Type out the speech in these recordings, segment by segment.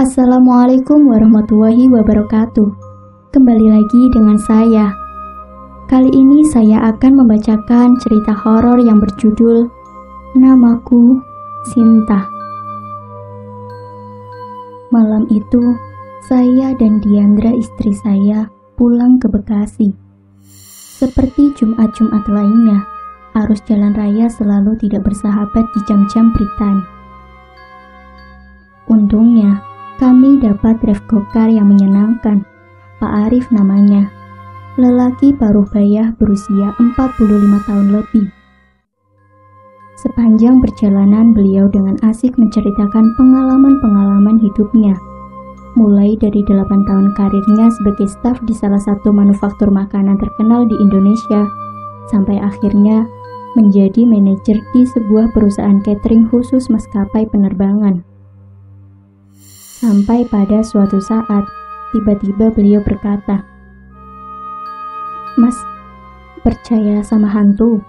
Assalamualaikum warahmatullahi wabarakatuh. Kembali lagi dengan saya. Kali ini saya akan membacakan cerita horor yang berjudul Namaku Sinta. Malam itu, saya dan Diandra istri saya pulang ke Bekasi. Seperti Jumat-Jumat lainnya, arus jalan raya selalu tidak bersahabat di jam-jam break time. Untungnya, kami dapat drive go-kar yang menyenangkan. Pak Arif namanya. Lelaki paruh baya berusia 45 tahun lebih. Sepanjang perjalanan beliau dengan asik menceritakan pengalaman-pengalaman hidupnya. Mulai dari 8 tahun karirnya sebagai staf di salah satu manufaktur makanan terkenal di Indonesia, sampai akhirnya menjadi manajer di sebuah perusahaan catering khusus maskapai penerbangan. Sampai pada suatu saat, tiba-tiba beliau berkata, "Mas, percaya sama hantu?"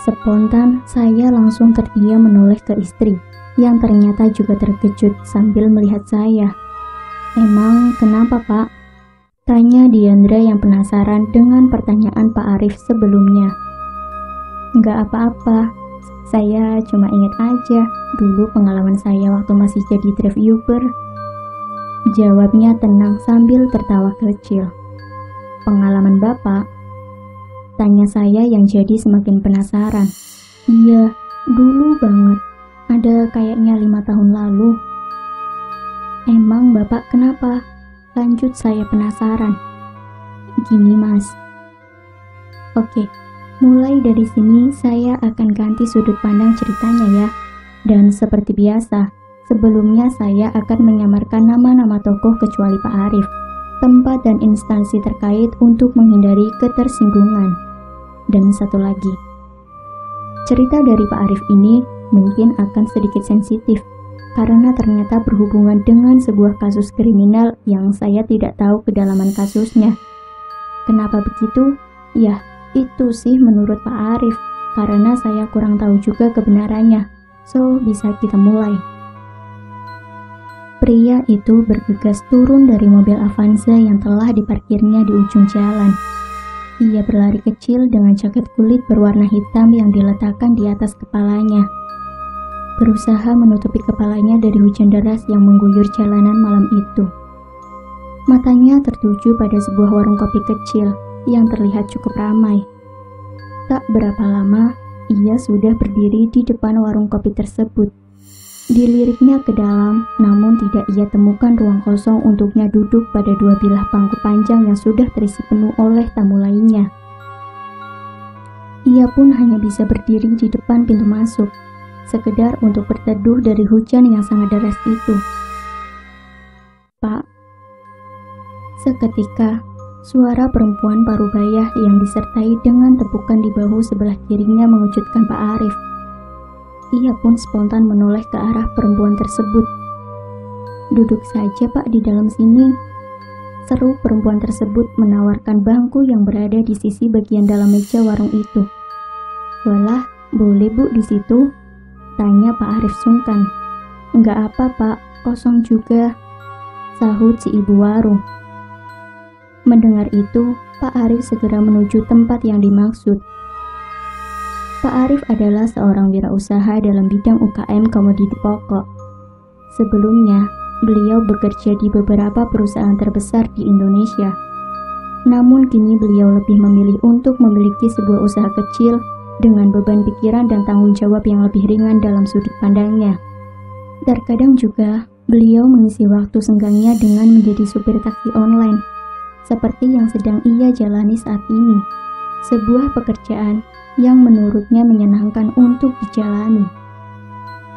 Spontan, saya langsung terdiam menoleh ke istri, yang ternyata juga terkejut sambil melihat saya. "Emang kenapa, Pak?" tanya Diandra yang penasaran dengan pertanyaan Pak Arif sebelumnya. "Nggak apa-apa. Saya cuma ingat aja dulu pengalaman saya waktu masih jadi drive Uber," jawabnya tenang sambil tertawa kecil. "Pengalaman Bapak?" tanya saya yang jadi semakin penasaran. "Iya, dulu banget. Ada kayaknya 5 tahun lalu." "Emang Bapak kenapa?" lanjut saya penasaran. "Gini Mas. Oke. Mulai dari sini saya akan ganti sudut pandang ceritanya ya. Dan seperti biasa, sebelumnya saya akan menyamarkan nama-nama tokoh kecuali Pak Arif, tempat dan instansi terkait untuk menghindari ketersinggungan. Dan satu lagi, cerita dari Pak Arif ini mungkin akan sedikit sensitif, karena ternyata berhubungan dengan sebuah kasus kriminal yang saya tidak tahu kedalaman kasusnya. Kenapa begitu? Ya, itu sih menurut Pak Arif, karena saya kurang tahu juga kebenarannya. So, bisa kita mulai. Pria itu bergegas turun dari mobil Avanza yang telah diparkirnya di ujung jalan. Ia berlari kecil dengan jaket kulit berwarna hitam yang diletakkan di atas kepalanya. Berusaha menutupi kepalanya dari hujan deras yang mengguyur jalanan malam itu. Matanya tertuju pada sebuah warung kopi kecil yang terlihat cukup ramai. Tak berapa lama, ia sudah berdiri di depan warung kopi tersebut. Diliriknya ke dalam, namun tidak ia temukan ruang kosong untuknya duduk pada dua bilah bangku panjang yang sudah terisi penuh oleh tamu lainnya. Ia pun hanya bisa berdiri di depan pintu masuk, sekedar untuk berteduh dari hujan yang sangat deras itu. "Pak." Seketika, suara perempuan parubaya yang disertai dengan tepukan di bahu sebelah kirinya mengejutkan Pak Arif. Ia pun spontan menoleh ke arah perempuan tersebut. "Duduk saja Pak di dalam sini," seru perempuan tersebut menawarkan bangku yang berada di sisi bagian dalam meja warung itu. "Walah, boleh Bu di situ?" tanya Pak Arif sungkan. "Enggak apa Pak, kosong juga," sahut si ibu warung. Mendengar itu, Pak Arif segera menuju tempat yang dimaksud. Pak Arif adalah seorang wirausaha dalam bidang UKM komoditi pokok. Sebelumnya, beliau bekerja di beberapa perusahaan terbesar di Indonesia. Namun kini beliau lebih memilih untuk memiliki sebuah usaha kecil dengan beban pikiran dan tanggung jawab yang lebih ringan dalam sudut pandangnya. Terkadang juga, beliau mengisi waktu senggangnya dengan menjadi supir taksi online, seperti yang sedang ia jalani saat ini, sebuah pekerjaan yang menurutnya menyenangkan untuk dijalani.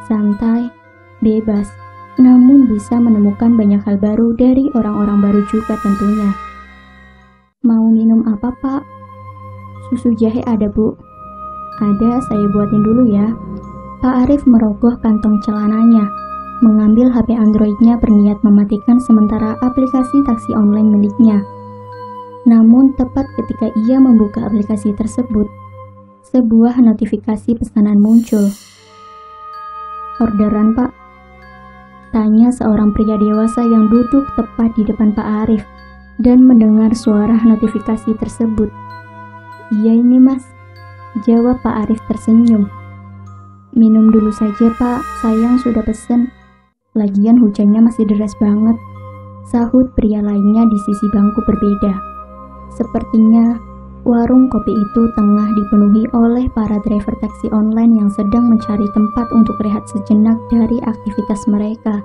Santai, bebas, namun bisa menemukan banyak hal baru dari orang-orang baru juga tentunya. "Mau minum apa Pak?" "Susu jahe ada Bu." "Ada, saya buatin dulu ya." Pak Arif merogoh kantong celananya, mengambil HP Androidnya berniat mematikan sementara aplikasi taksi online miliknya. Namun tepat ketika ia membuka aplikasi tersebut, sebuah notifikasi pesanan muncul. "Orderan Pak." Tanya seorang pria dewasa yang duduk tepat di depan Pak Arif dan mendengar suara notifikasi tersebut. "Iya ini mas," jawab Pak Arif tersenyum. "Minum dulu saja pak, sayang sudah pesen. Lagian hujannya masih deras banget," sahut pria lainnya di sisi bangku berbeda. Sepertinya warung kopi itu tengah dipenuhi oleh para driver taksi online yang sedang mencari tempat untuk rehat sejenak dari aktivitas mereka.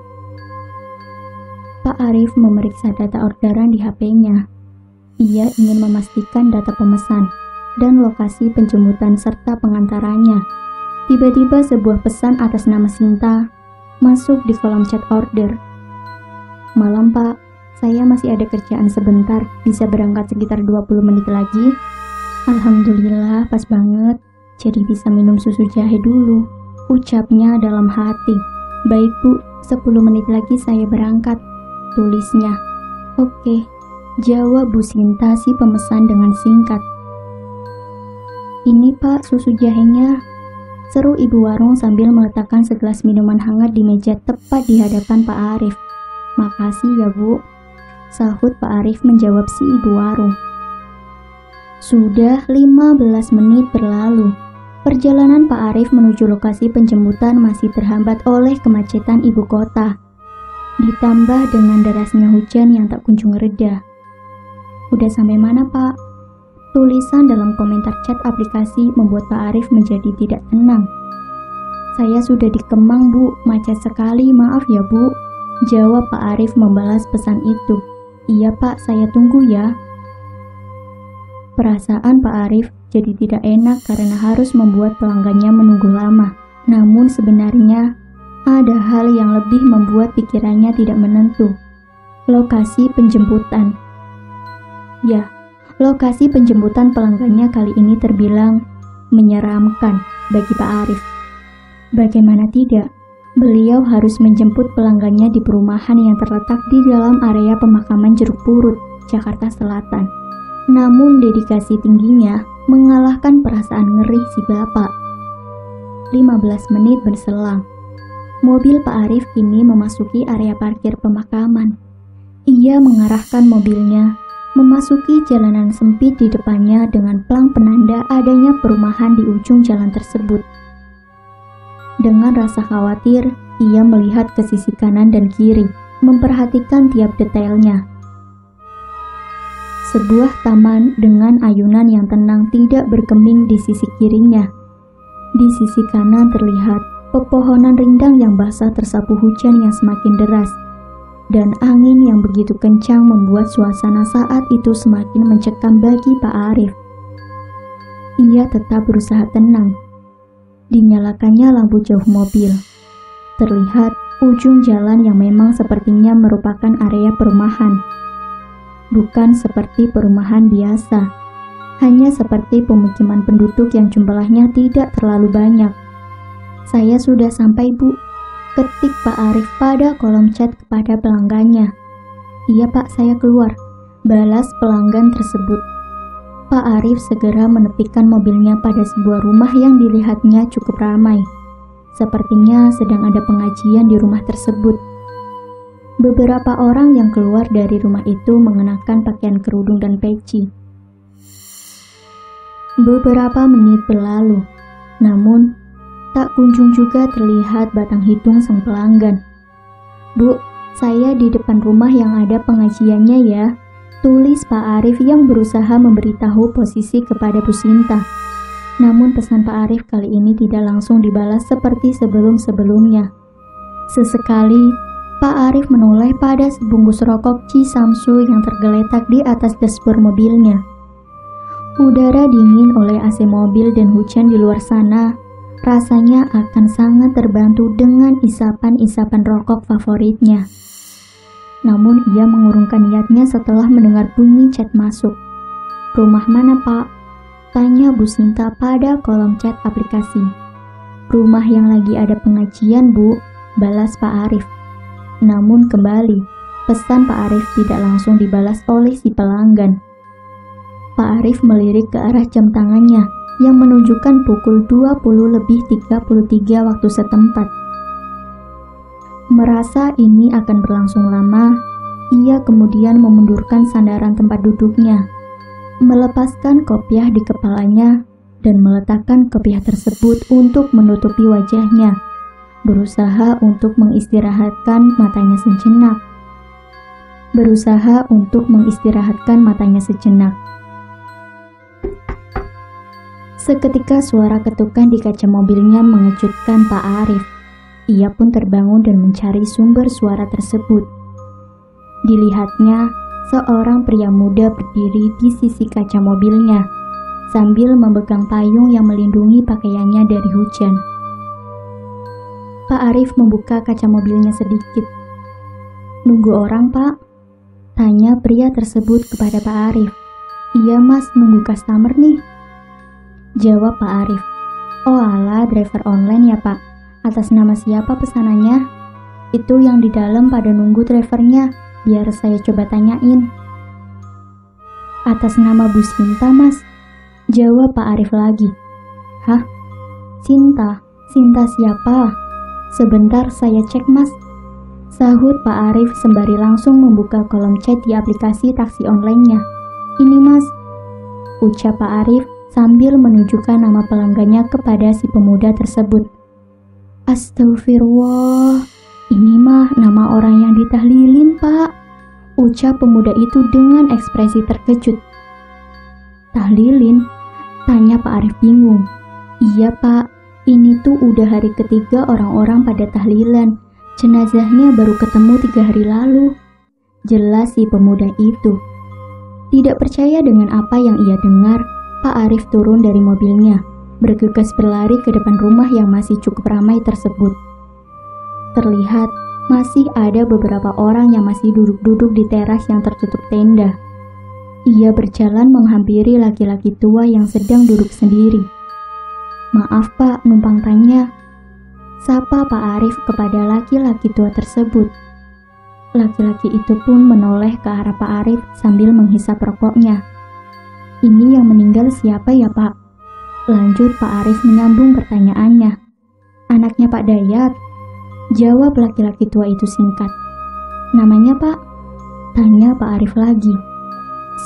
Pak Arif memeriksa data orderan di HP-nya. Ia ingin memastikan data pemesan dan lokasi penjemputan serta pengantarannya. Tiba-tiba sebuah pesan atas nama Sinta masuk di kolom chat order. "Malam pak, saya masih ada kerjaan sebentar, bisa berangkat sekitar 20 menit lagi." "Alhamdulillah, pas banget. Jadi bisa minum susu jahe dulu," ucapnya dalam hati. "Baik bu, 10 menit lagi saya berangkat," tulisnya. "Oke," jawab Bu Sinta si pemesan dengan singkat. "Ini pak susu jahenya," seru ibu warung sambil meletakkan segelas minuman hangat di meja tepat di hadapan Pak Arif. "Makasih ya bu," sahut Pak Arif menjawab si ibu warung. Sudah 15 menit berlalu. Perjalanan Pak Arif menuju lokasi penjemputan masih terhambat oleh kemacetan ibu kota. Ditambah dengan derasnya hujan yang tak kunjung reda. "Udah sampai mana pak?" Tulisan dalam komentar chat aplikasi membuat Pak Arif menjadi tidak tenang. "Saya sudah di Kemang bu, macet sekali, maaf ya bu," jawab Pak Arif membalas pesan itu. "Iya pak, saya tunggu ya." Perasaan Pak Arif jadi tidak enak karena harus membuat pelanggannya menunggu lama. Namun sebenarnya ada hal yang lebih membuat pikirannya tidak menentu. Lokasi penjemputan. Ya, lokasi penjemputan pelanggannya kali ini terbilang menyeramkan bagi Pak Arif. Bagaimana tidak, beliau harus menjemput pelanggannya di perumahan yang terletak di dalam area pemakaman Jeruk Purut, Jakarta Selatan. Namun dedikasi tingginya mengalahkan perasaan ngeri si bapak. 15 menit berselang. Mobil Pak Arif kini memasuki area parkir pemakaman. Ia mengarahkan mobilnya memasuki jalanan sempit di depannya dengan plang penanda adanya perumahan di ujung jalan tersebut. Dengan rasa khawatir, ia melihat ke sisi kanan dan kiri, memperhatikan tiap detailnya. Sebuah taman dengan ayunan yang tenang tidak berkeming di sisi kirinya. Di sisi kanan terlihat pepohonan rindang yang basah tersapu hujan yang semakin deras, dan angin yang begitu kencang membuat suasana saat itu semakin mencekam bagi Pak Arif. Ia tetap berusaha tenang. Dinyalakannya lampu jauh mobil. Terlihat ujung jalan yang memang sepertinya merupakan area perumahan. Bukan seperti perumahan biasa, hanya seperti pemukiman penduduk yang jumlahnya tidak terlalu banyak. "Saya sudah sampai bu," ketik Pak Arif pada kolom chat kepada pelanggannya. "Iya pak, saya keluar," balas pelanggan tersebut. Pak Arif segera menepikan mobilnya pada sebuah rumah yang dilihatnya cukup ramai. Sepertinya sedang ada pengajian di rumah tersebut. Beberapa orang yang keluar dari rumah itu mengenakan pakaian kerudung dan peci. Beberapa menit berlalu, namun tak kunjung juga terlihat batang hidung sang pelanggan. "Bu, saya di depan rumah yang ada pengajiannya ya," tulis Pak Arif yang berusaha memberitahu posisi kepada Bu Sinta. Namun pesan Pak Arif kali ini tidak langsung dibalas seperti sebelum-sebelumnya. Sesekali, Pak Arif menoleh pada sebungkus rokok Cisamsu yang tergeletak di atas dashboard mobilnya. Udara dingin oleh AC mobil dan hujan di luar sana rasanya akan sangat terbantu dengan isapan-isapan rokok favoritnya. Namun ia mengurungkan niatnya setelah mendengar bunyi chat masuk. "Rumah mana pak?" tanya Bu Sinta pada kolom chat aplikasi. "Rumah yang lagi ada pengajian bu," balas Pak Arif. Namun kembali, pesan Pak Arif tidak langsung dibalas oleh si pelanggan. Pak Arif melirik ke arah jam tangannya yang menunjukkan pukul 20:33 waktu setempat. Merasa ini akan berlangsung lama, ia kemudian memundurkan sandaran tempat duduknya, melepaskan kopiah di kepalanya, dan meletakkan kopiah tersebut untuk menutupi wajahnya, berusaha untuk mengistirahatkan matanya sejenak. Seketika suara ketukan di kaca mobilnya mengejutkan Pak Arif. Ia pun terbangun dan mencari sumber suara tersebut. Dilihatnya, seorang pria muda berdiri di sisi kaca mobilnya, sambil memegang payung yang melindungi pakaiannya dari hujan. Pak Arif membuka kaca mobilnya sedikit. "Nunggu orang, Pak?" tanya pria tersebut kepada Pak Arif. "Iya mas, nunggu customer nih," jawab Pak Arif. "Oh alah, driver online ya Pak. Atas nama siapa pesanannya?" "Itu yang di dalam pada nunggu drivernya, biar saya coba tanyain." "Atas nama Bu Sinta mas," jawab Pak Arif lagi. "Hah? Sinta? Sinta siapa? Sebentar saya cek mas," sahut Pak Arif sembari langsung membuka kolom chat di aplikasi taksi online-nya. "Ini mas," ucap Pak Arif sambil menunjukkan nama pelanggannya kepada si pemuda tersebut. "Astagfirullah, ini mah nama orang yang ditahlilin pak," ucap pemuda itu dengan ekspresi terkejut. "Tahlilin?" tanya Pak Arif bingung. "Iya pak, ini tuh udah hari ketiga orang-orang pada tahlilan. Jenazahnya baru ketemu 3 hari lalu," jelas si pemuda itu. Tidak percaya dengan apa yang ia dengar, Pak Arif turun dari mobilnya, bergegas berlari ke depan rumah yang masih cukup ramai tersebut. Terlihat masih ada beberapa orang yang masih duduk-duduk di teras yang tertutup tenda. Ia berjalan menghampiri laki-laki tua yang sedang duduk sendiri. "Maaf pak, numpang tanya," sapa Pak Arif kepada laki-laki tua tersebut. Laki-laki itu pun menoleh ke arah Pak Arif sambil menghisap rokoknya. "Ini yang meninggal siapa ya pak?" lanjut Pak Arif menyambung pertanyaannya. "Anaknya Pak Dayat," jawab laki-laki tua itu singkat. "Namanya pak?" tanya Pak Arif lagi.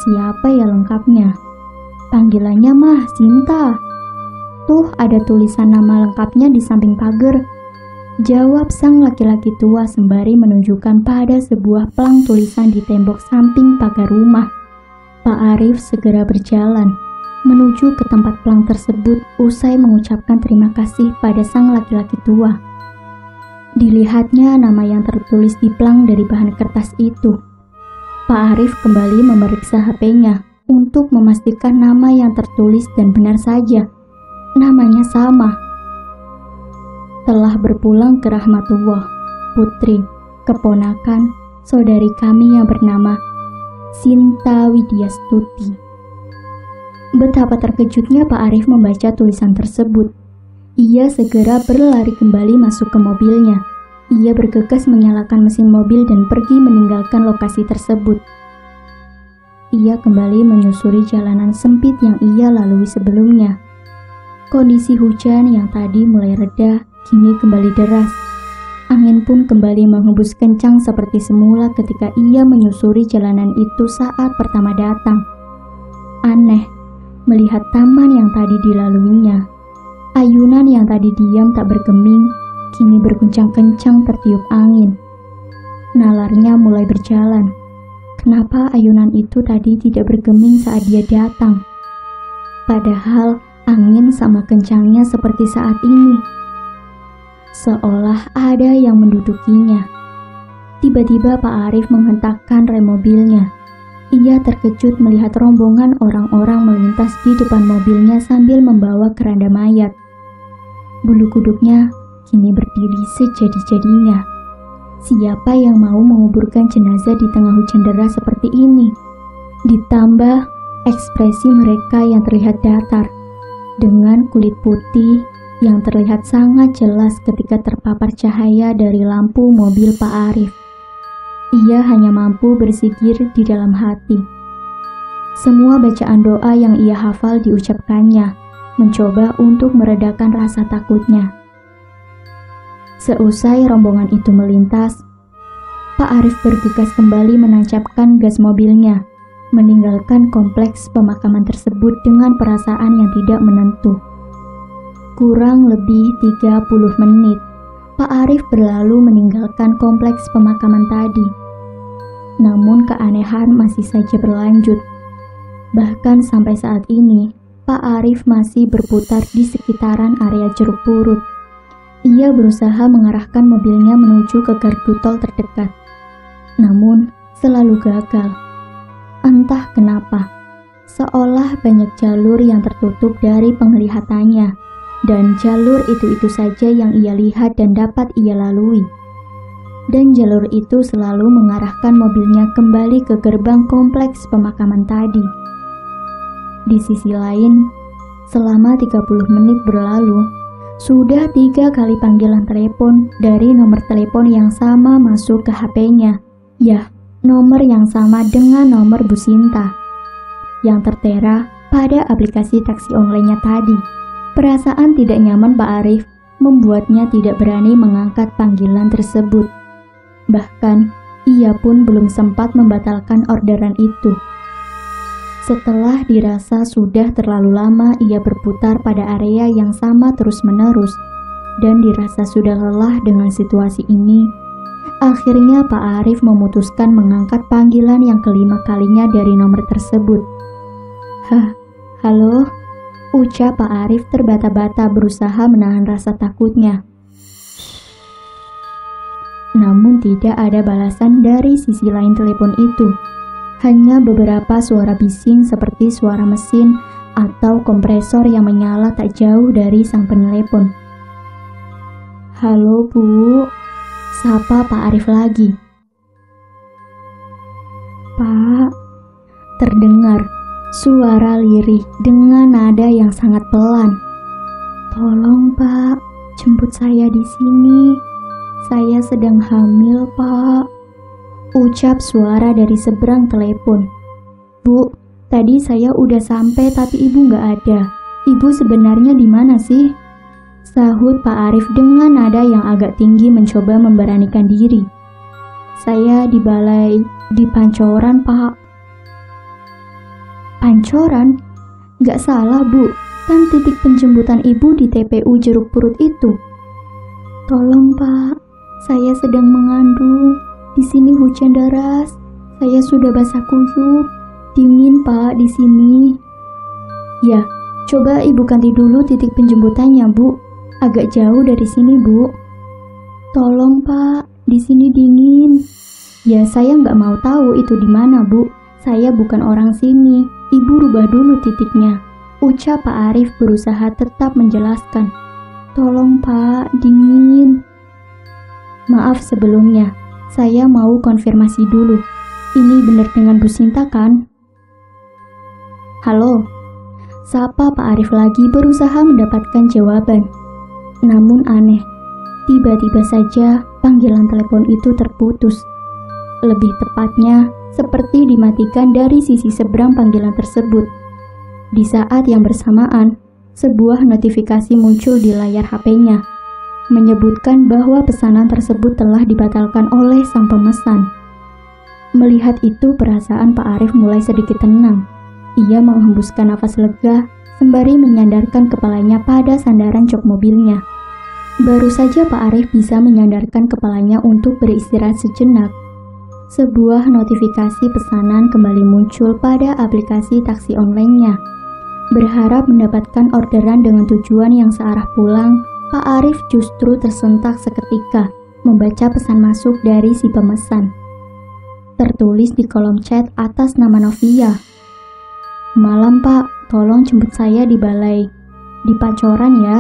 "Siapa ya lengkapnya?" "Panggilannya mah Sinta. Tuh ada tulisan nama lengkapnya di samping pagar," jawab sang laki-laki tua sembari menunjukkan pada sebuah pelang tulisan di tembok samping pagar rumah. Pak Arif segera berjalan menuju ke tempat pelang tersebut usai mengucapkan terima kasih pada sang laki-laki tua. Dilihatnya nama yang tertulis di pelang dari bahan kertas itu. Pak Arif kembali memeriksa HP-nya untuk memastikan nama yang tertulis dan benar saja. Namanya sama. "Telah berpulang ke rahmatullah, putri, keponakan, saudari kami yang bernama Sinta Widyastuti." Betapa terkejutnya Pak Arif membaca tulisan tersebut. Ia segera berlari kembali masuk ke mobilnya. Ia bergegas menyalakan mesin mobil dan pergi meninggalkan lokasi tersebut. Ia kembali menyusuri jalanan sempit yang ia lalui sebelumnya. Kondisi hujan yang tadi mulai reda kini kembali deras. Angin pun kembali menghembus kencang seperti semula ketika ia menyusuri jalanan itu saat pertama datang. Aneh melihat taman yang tadi dilaluinya. Ayunan yang tadi diam tak bergeming, kini berguncang kencang tertiup angin. Nalarnya mulai berjalan. Kenapa ayunan itu tadi tidak bergeming saat dia datang? Padahal angin sama kencangnya seperti saat ini. Seolah ada yang mendudukinya. Tiba-tiba Pak Arif menghentakkan rem mobilnya. Ia terkejut melihat rombongan orang-orang melintas di depan mobilnya sambil membawa keranda mayat. Bulu kuduknya kini berdiri sejadi-jadinya. Siapa yang mau menguburkan jenazah di tengah hujan deras seperti ini? Ditambah ekspresi mereka yang terlihat datar, dengan kulit putih yang terlihat sangat jelas ketika terpapar cahaya dari lampu mobil Pak Arif. Ia hanya mampu berzikir di dalam hati. Semua bacaan doa yang ia hafal diucapkannya, mencoba untuk meredakan rasa takutnya. Seusai rombongan itu melintas, Pak Arif bergegas kembali menancapkan gas mobilnya, meninggalkan kompleks pemakaman tersebut dengan perasaan yang tidak menentu. Kurang lebih 30 menit, Pak Arif berlalu meninggalkan kompleks pemakaman tadi. Namun keanehan masih saja berlanjut. Bahkan sampai saat ini, Pak Arif masih berputar di sekitaran area Jeruk Purut. Ia berusaha mengarahkan mobilnya menuju ke gardu tol terdekat. Namun, selalu gagal. Entah kenapa, seolah banyak jalur yang tertutup dari penglihatannya, dan jalur itu-itu saja yang ia lihat dan dapat ia lalui. Dan jalur itu selalu mengarahkan mobilnya kembali ke gerbang kompleks pemakaman tadi. Di sisi lain, selama 30 menit berlalu, sudah 3 kali panggilan telepon dari nomor telepon yang sama masuk ke HP-nya. Ya, nomor yang sama dengan nomor Bu Sinta yang tertera pada aplikasi taksi online-nya tadi. Perasaan tidak nyaman Pak Arif membuatnya tidak berani mengangkat panggilan tersebut. Bahkan, ia pun belum sempat membatalkan orderan itu. Setelah dirasa sudah terlalu lama ia berputar pada area yang sama terus-menerus, dan dirasa sudah lelah dengan situasi ini, akhirnya Pak Arif memutuskan mengangkat panggilan yang kelima kalinya dari nomor tersebut. Halo? Ucap Pak Arif terbata-bata berusaha menahan rasa takutnya. Namun tidak ada balasan dari sisi lain telepon itu. Hanya beberapa suara bising seperti suara mesin atau kompresor yang menyala tak jauh dari sang penelepon. Halo Bu, sapa Pak Arif lagi. Pak, terdengar suara lirih dengan nada yang sangat pelan. Tolong Pak, jemput saya di sini. Saya sedang hamil, Pak. Ucap suara dari seberang telepon. Bu, tadi saya udah sampai tapi ibu nggak ada. Ibu sebenarnya di mana sih? Sahut Pak Arif dengan nada yang agak tinggi mencoba memberanikan diri. Saya di balai di Pancoran, Pak. Pancoran? Nggak salah, Bu. Kan titik penjemputan ibu di TPU Jeruk Purut itu. Tolong, Pak. Saya sedang mengandung. Di sini hujan deras. Saya sudah basah kuyup. Dingin, Pak, di sini. Ya, coba ibu ganti dulu titik penjemputannya, Bu. Agak jauh dari sini, Bu. Tolong, Pak. Di sini dingin. Ya, saya nggak mau tahu itu di mana, Bu. Saya bukan orang sini. Ibu rubah dulu titiknya. Ucap Pak Arif berusaha tetap menjelaskan. Tolong, Pak, dingin. Maaf sebelumnya, saya mau konfirmasi dulu. Ini benar dengan Bu Sinta kan? Halo, sapa Pak Arif lagi berusaha mendapatkan jawaban. Namun aneh, tiba-tiba saja panggilan telepon itu terputus. Lebih tepatnya, seperti dimatikan dari sisi seberang panggilan tersebut. Di saat yang bersamaan, sebuah notifikasi muncul di layar HP-nya, menyebutkan bahwa pesanan tersebut telah dibatalkan oleh sang pemesan. Melihat itu, perasaan Pak Arif mulai sedikit tenang. Ia menghembuskan nafas lega, sembari menyandarkan kepalanya pada sandaran jok mobilnya. Baru saja Pak Arif bisa menyandarkan kepalanya untuk beristirahat sejenak, sebuah notifikasi pesanan kembali muncul pada aplikasi taksi online-nya. Berharap mendapatkan orderan dengan tujuan yang searah pulang, Pak Arif justru tersentak seketika membaca pesan masuk dari si pemesan. Tertulis di kolom chat atas nama Novia. Malam Pak, tolong jemput saya di balai di Pancoran ya.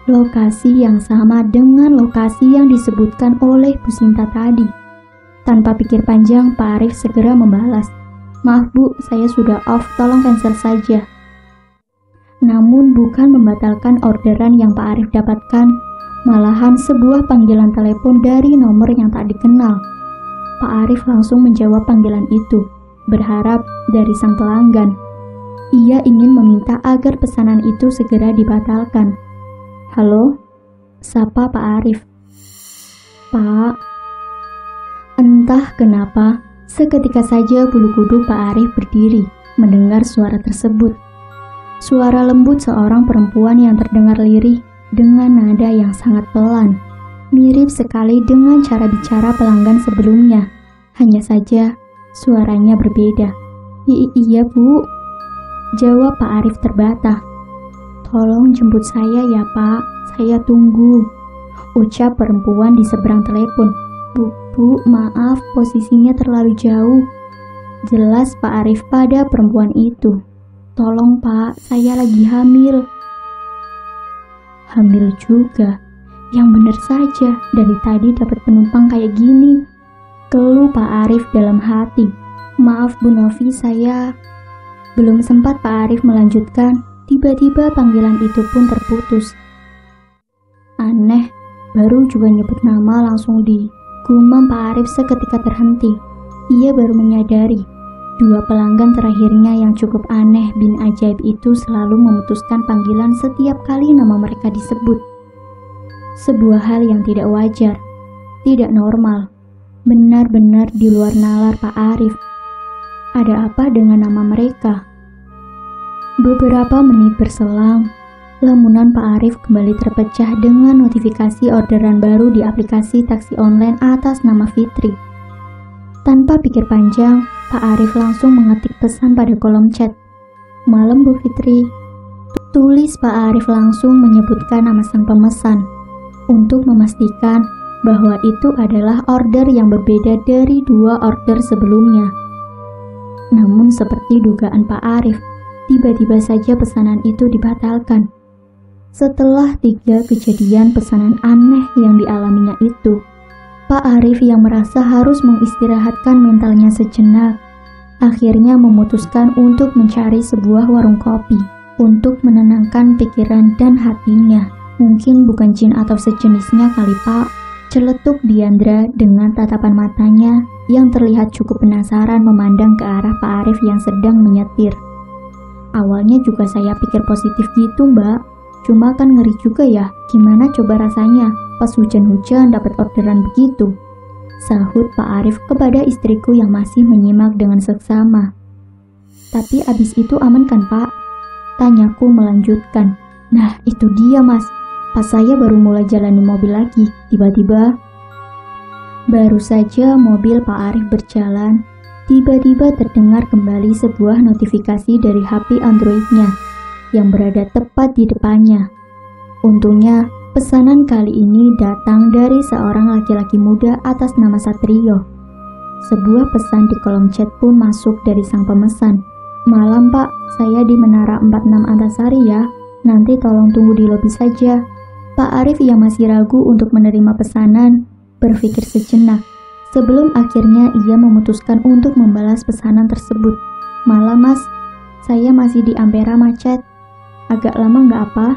Lokasi yang sama dengan lokasi yang disebutkan oleh Bu Sinta tadi. Tanpa pikir panjang, Pak Arif segera membalas. Maaf Bu, saya sudah off, tolong cancel saja. Namun bukan membatalkan orderan yang Pak Arif dapatkan, malahan sebuah panggilan telepon dari nomor yang tak dikenal. Pak Arif langsung menjawab panggilan itu, berharap dari sang pelanggan. Ia ingin meminta agar pesanan itu segera dibatalkan. Halo? Sapa Pak Arif. Pak. Entah kenapa, seketika saja bulu kuduk Pak Arif berdiri mendengar suara tersebut. Suara lembut seorang perempuan yang terdengar lirih dengan nada yang sangat pelan. Mirip sekali dengan cara bicara pelanggan sebelumnya. Hanya saja suaranya berbeda. Iya Bu, jawab Pak Arif terbata. Tolong jemput saya ya Pak, saya tunggu, ucap perempuan di seberang telepon. Bu, maaf posisinya terlalu jauh. Jelas Pak Arif pada perempuan itu. Tolong Pak, saya lagi hamil. Hamil juga? Yang benar saja, dari tadi dapat penumpang kayak gini. Keluh Pak Arif dalam hati. Maaf Bu Novi, saya... Belum sempat Pak Arif melanjutkan, tiba-tiba panggilan itu pun terputus. Aneh, baru juga nyebut nama langsung digumam Pak Arif seketika terhenti. Ia baru menyadari, dua pelanggan terakhirnya yang cukup aneh bin ajaib itu selalu memutuskan panggilan setiap kali nama mereka disebut. Sebuah hal yang tidak wajar, tidak normal, benar-benar di luar nalar Pak Arif. Ada apa dengan nama mereka? Beberapa menit berselang, lamunan Pak Arif kembali terpecah dengan notifikasi orderan baru di aplikasi taksi online atas nama Fitri. Tanpa pikir panjang, Pak Arif langsung mengetik pesan pada kolom chat. Malam Bu Fitri. Tulis Pak Arif langsung menyebutkan nama sang pemesan untuk memastikan bahwa itu adalah order yang berbeda dari dua order sebelumnya. Namun seperti dugaan Pak Arif, tiba-tiba saja pesanan itu dibatalkan. Setelah 3 kejadian pesanan aneh yang dialaminya itu, Pak Arif yang merasa harus mengistirahatkan mentalnya sejenak, akhirnya memutuskan untuk mencari sebuah warung kopi untuk menenangkan pikiran dan hatinya. Mungkin bukan jin atau sejenisnya kali Pak, celetuk Diandra dengan tatapan matanya yang terlihat cukup penasaran memandang ke arah Pak Arif yang sedang menyetir. Awalnya juga saya pikir positif gitu Mbak, cuma kan ngeri juga ya, gimana coba rasanya pas hujan-hujan dapat orderan begitu, sahut Pak Arif kepada istriku yang masih menyimak dengan seksama. Tapi abis itu aman kan Pak? Tanyaku melanjutkan. Nah itu dia Mas, pas saya baru mulai jalani mobil lagi, tiba-tiba baru saja mobil Pak Arif berjalan, tiba-tiba terdengar kembali sebuah notifikasi dari HP Android-nya yang berada tepat di depannya. Untungnya, pesanan kali ini datang dari seorang laki-laki muda atas nama Satrio. Sebuah pesan di kolom chat pun masuk dari sang pemesan. Malam Pak, saya di Menara 46 Antasari ya, nanti tolong tunggu di lobi saja. Pak Arif yang masih ragu untuk menerima pesanan, berpikir sejenak. Sebelum akhirnya ia memutuskan untuk membalas pesanan tersebut. Malam Mas, saya masih di Ampera macet. Agak lama nggak apa?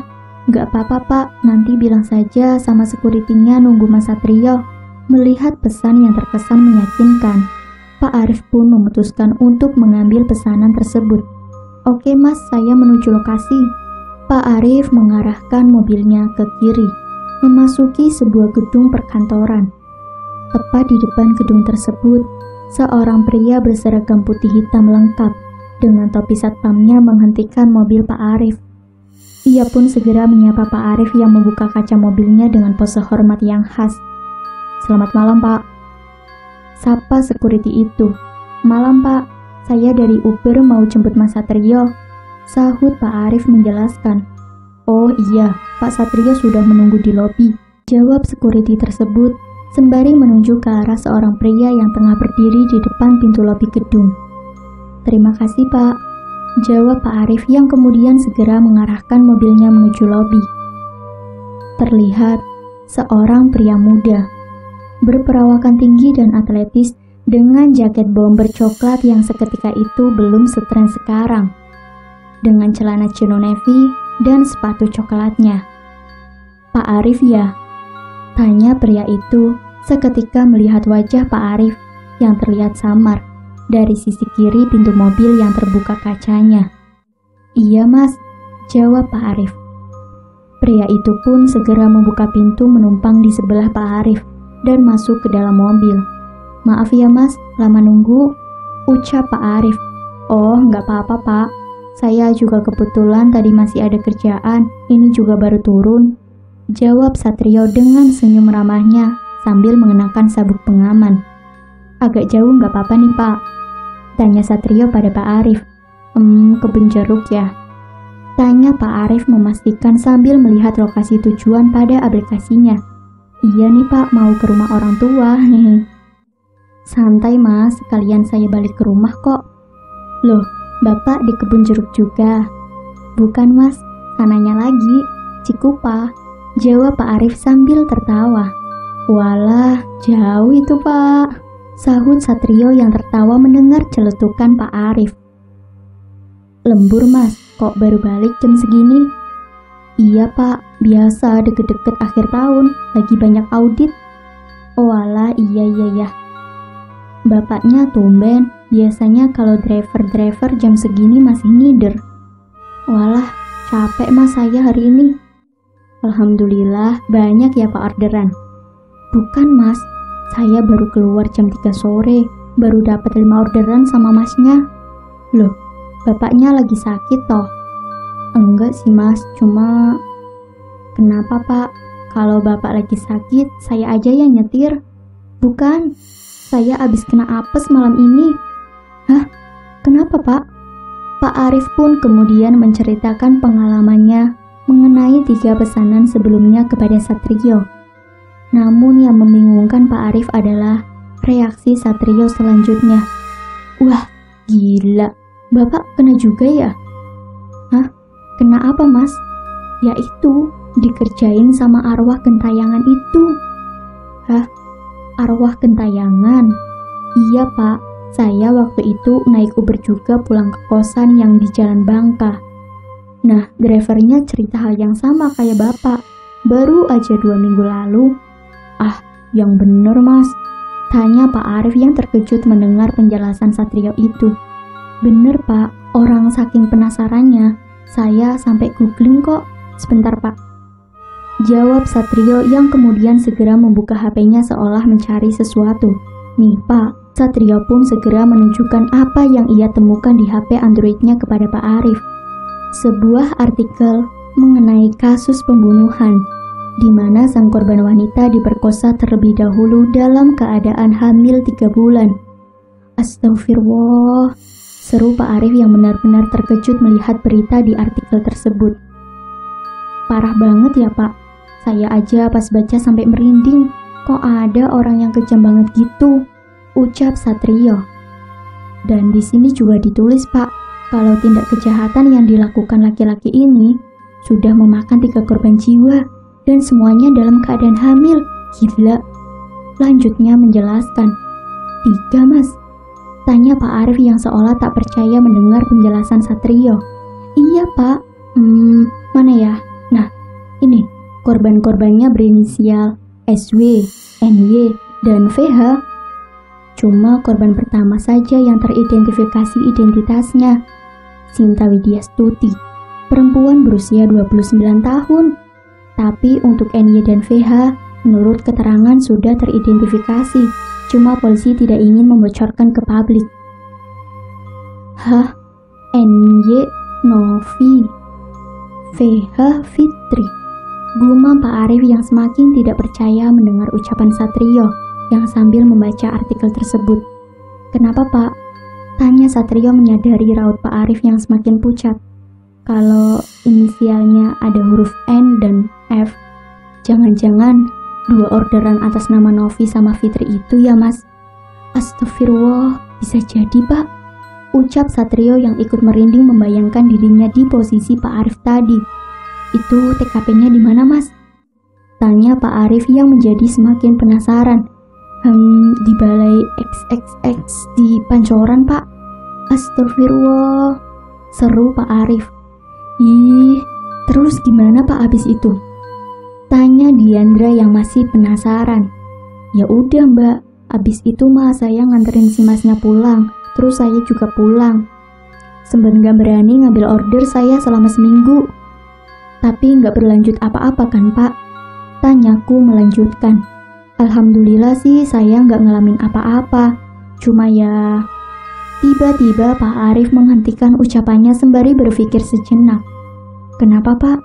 Nggak apa-apa Pak, nanti bilang saja sama security-nya nunggu Mas Satrio. Melihat pesan yang terkesan meyakinkan, Pak Arif pun memutuskan untuk mengambil pesanan tersebut. Oke Mas, saya menuju lokasi. Pak Arif mengarahkan mobilnya ke kiri, memasuki sebuah gedung perkantoran. Tepat di depan gedung tersebut, seorang pria berseragam putih hitam lengkap dengan topi satpamnya menghentikan mobil Pak Arif. Ia pun segera menyapa Pak Arif yang membuka kaca mobilnya dengan pose hormat yang khas. Selamat malam Pak. Sapa security itu. Malam Pak, saya dari Uber mau jemput Mas Satrio, sahut Pak Arif menjelaskan. Oh iya, Pak Satrio sudah menunggu di lobi, jawab security tersebut sembari menunjuk ke arah seorang pria yang tengah berdiri di depan pintu lobi gedung. Terima kasih Pak, jawab Pak Arif yang kemudian segera mengarahkan mobilnya menuju lobi. Terlihat seorang pria muda, berperawakan tinggi dan atletis dengan jaket bomber coklat yang seketika itu belum setren sekarang, dengan celana chino navy dan sepatu coklatnya. Pak Arif ya? Tanya pria itu seketika melihat wajah Pak Arif yang terlihat samar dari sisi kiri pintu mobil yang terbuka kacanya. Iya Mas, jawab Pak Arif. Pria itu pun segera membuka pintu menumpang di sebelah Pak Arif dan masuk ke dalam mobil. "Maaf ya mas, lama nunggu," ucap Pak Arif. "Oh, nggak apa-apa Pak. Saya juga kebetulan tadi masih ada kerjaan, ini juga baru turun," jawab Satrio dengan senyum ramahnya sambil mengenakan sabuk pengaman. "Agak jauh nggak apa-apa nih Pak?" tanya Satrio pada Pak Arif. Kebun jeruk ya?" tanya Pak Arif memastikan sambil melihat lokasi tujuan pada aplikasinya. "Iya nih Pak, mau ke rumah orang tua." "Santai mas, sekalian saya balik ke rumah kok." "Loh, Bapak di kebun jeruk juga?" "Bukan mas, sananya lagi, Cikupa," jawab Pak Arif sambil tertawa. "Walah, jauh itu Pak," sahut Satrio yang tertawa mendengar celetukan Pak Arif. "Lembur mas, kok baru balik jam segini?" "Iya Pak, biasa deket-deket akhir tahun, lagi banyak audit." "Walah, iya. Bapaknya tumben, biasanya kalau driver jam segini masih ngider." "Walah, capek mas saya hari ini." "Alhamdulillah, banyak ya Pak orderan." "Bukan mas, saya baru keluar jam 3 sore, baru dapat 5 orderan sama masnya." "Loh, bapaknya lagi sakit toh?" "Enggak sih mas, cuma..." "Kenapa Pak? Kalau bapak lagi sakit, saya aja yang nyetir." "Bukan, saya abis kena apes malam ini." "Hah? Kenapa Pak?" Pak Arif pun kemudian menceritakan pengalamannya mengenai 3 pesanan sebelumnya kepada Satrio. Namun yang membingungkan Pak Arif adalah reaksi Satrio selanjutnya. "Wah, gila. Bapak kena juga ya?" "Hah? Kena apa mas?" "Ya itu, dikerjain sama arwah gentayangan itu." "Hah? Arwah gentayangan?" "Iya pak, saya waktu itu naik Uber juga pulang ke kosan yang di Jalan Bangka. Nah, drivernya cerita hal yang sama kayak bapak, baru aja 2 minggu lalu." "Ah, yang bener mas?" tanya Pak Arif yang terkejut mendengar penjelasan Satrio itu. "Bener pak, orang saking penasarannya, saya sampai googling kok." "Sebentar pak," jawab Satrio yang kemudian segera membuka HP-nya seolah mencari sesuatu. "Nih pak." Satrio pun segera menunjukkan apa yang ia temukan di HP Androidnya kepada Pak Arif. Sebuah artikel mengenai kasus pembunuhan, di mana sang korban wanita diperkosa terlebih dahulu dalam keadaan hamil 3 bulan. "Astagfirullah," seru Pak Arif yang benar-benar terkejut melihat berita di artikel tersebut. "Parah banget ya Pak, saya aja pas baca sampai merinding, kok ada orang yang kejam banget gitu," ucap Satrio. "Dan di sini juga ditulis Pak, kalau tindak kejahatan yang dilakukan laki-laki ini sudah memakan 3 korban jiwa dan semuanya dalam keadaan hamil. Gila." Lanjutnya menjelaskan. "3 mas?" tanya Pak Arif yang seolah tak percaya mendengar penjelasan Satrio. "Iya pak, mana ya? Nah, ini korban-korbannya berinisial SW, NY, dan VH. Cuma korban pertama saja yang teridentifikasi identitasnya, Sinta Widya Stuti, perempuan berusia 29 tahun. Tapi untuk NY dan VH, menurut keterangan sudah teridentifikasi, cuma polisi tidak ingin membocorkan ke publik." "Hah? NY Novi, VH Fitri," gumam Pak Arif yang semakin tidak percaya mendengar ucapan Satrio yang sambil membaca artikel tersebut. "Kenapa Pak?" tanya Satrio menyadari raut Pak Arif yang semakin pucat. "Kalau inisialnya ada huruf N dan F, jangan-jangan 2 orderan atas nama Novi sama Fitri itu ya mas?" "Astagfirullah, bisa jadi Pak," ucap Satrio yang ikut merinding membayangkan dirinya di posisi Pak Arif tadi. "Itu TKP-nya di mana mas?" tanya Pak Arif yang menjadi semakin penasaran. Di Balai XXX di Pancoran Pak." "Astagfirullah," seru Pak Arif. "Ih, terus gimana Pak abis itu?" tanya Diandra yang masih penasaran. "Ya udah Mbak, abis itu mah saya nganterin si masnya pulang, terus saya juga pulang. Sempet gak berani ngambil order saya selama seminggu." Tapi nggak berlanjut apa-apa kan Pak? Tanyaku melanjutkan. Alhamdulillah sih saya nggak ngalamin apa-apa. Cuma ya... Tiba-tiba Pak Arif menghentikan ucapannya sembari berpikir sejenak. Kenapa Pak?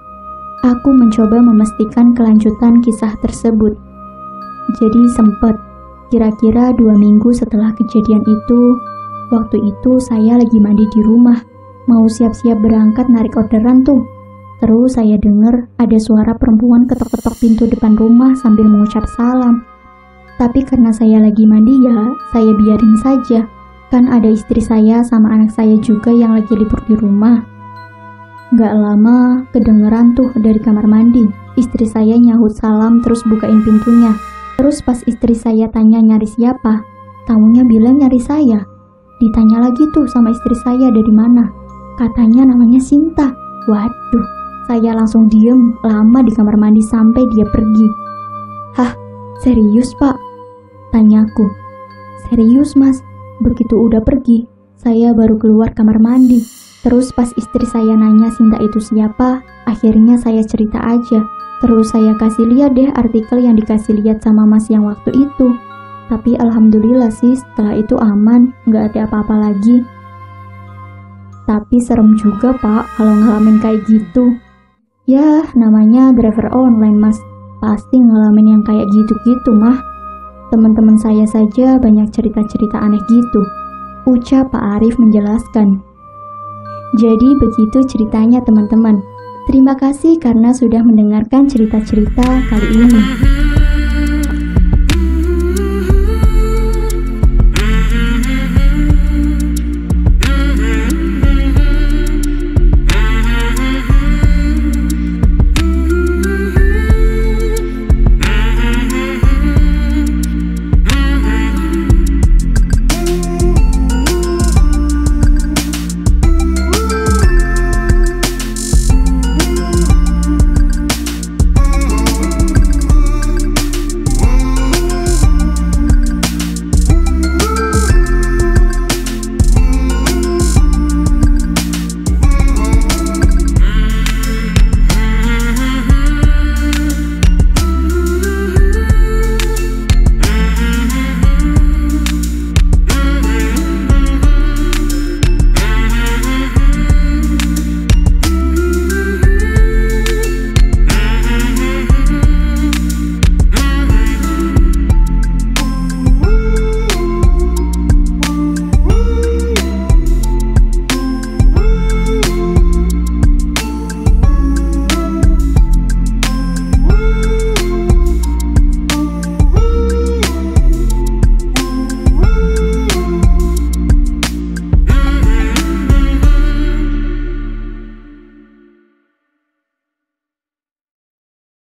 Aku mencoba memastikan kelanjutan kisah tersebut. Jadi sempet, kira-kira 2 minggu setelah kejadian itu, waktu itu saya lagi mandi di rumah, mau siap-siap berangkat narik orderan tuh. Terus saya dengar ada suara perempuan ketok-ketok pintu depan rumah sambil mengucap salam. Tapi karena saya lagi mandi ya, saya biarin saja. Kan ada istri saya sama anak saya juga yang lagi libur di rumah. Gak lama, kedengeran tuh dari kamar mandi. Istri saya nyahut salam terus bukain pintunya. Terus pas istri saya tanya nyari siapa, tamunya bilang nyari saya. Ditanya lagi tuh sama istri saya dari mana. Katanya namanya Sinta. Waduh, saya langsung diem lama di kamar mandi sampai dia pergi. Hah, serius Pak? Tanyaku. Serius Mas, begitu udah pergi, saya baru keluar kamar mandi. Terus pas istri saya nanya Sinta itu siapa, akhirnya saya cerita aja. Terus saya kasih lihat deh artikel yang dikasih lihat sama Mas yang waktu itu. Tapi alhamdulillah sih setelah itu aman, nggak ada apa-apa lagi. Tapi serem juga Pak kalau ngalamin kayak gitu. Ya namanya driver online Mas, pasti ngalamin yang kayak gitu-gitu mah. Teman-teman saya saja banyak cerita-cerita aneh gitu, ucap Pak Arif menjelaskan. Jadi begitu ceritanya teman-teman. Terima kasih karena sudah mendengarkan cerita-cerita kali ini.